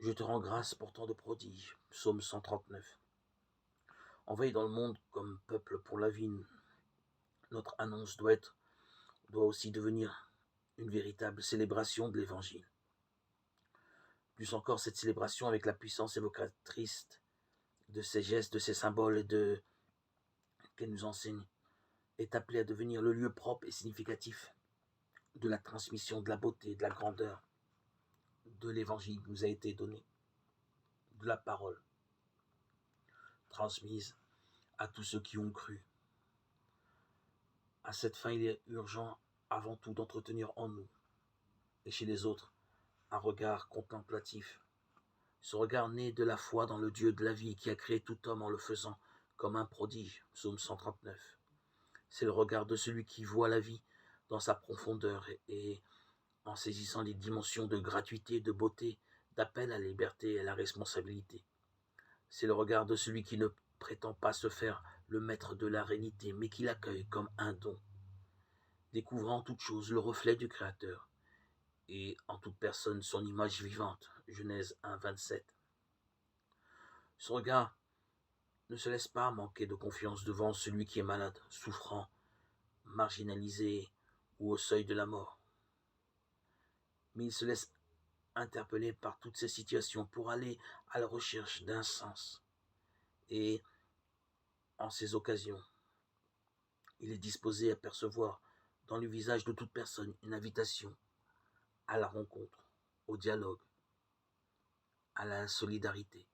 Je te rends grâce pour tant de prodiges. Psaume 139. Envoyé dans le monde comme peuple pour la vie, notre annonce doit aussi devenir une véritable célébration de l'Évangile. Plus encore, cette célébration avec la puissance évocatrice de ses gestes, de ses symboles qu'elle nous enseigne, est appelée à devenir le lieu propre et significatif de la transmission de la beauté, de la grandeur de l'Évangile qui nous a été donné, de la parole transmise à tous ceux qui ont cru. À cette fin, il est urgent avant tout d'entretenir en nous et chez les autres un regard contemplatif, ce regard né de la foi dans le Dieu de la vie qui a créé tout homme en le faisant comme un prodige, psaume 139. C'est le regard de celui qui voit la vie dans sa profondeur et en saisissant les dimensions de gratuité, de beauté, d'appel à la liberté et à la responsabilité. C'est le regard de celui qui ne prétend pas se faire le maître de la réalité, mais qui l'accueille comme un don, découvrant en toute chose le reflet du Créateur, et en toute personne son image vivante. Genèse 1, 27. Ce regard ne se laisse pas manquer de confiance devant celui qui est malade, souffrant, marginalisé ou au seuil de la mort. Mais il se laisse interpeller par toutes ces situations pour aller à la recherche d'un sens. Et en ces occasions, il est disposé à percevoir dans le visage de toute personne une invitation à la rencontre, au dialogue, à la solidarité.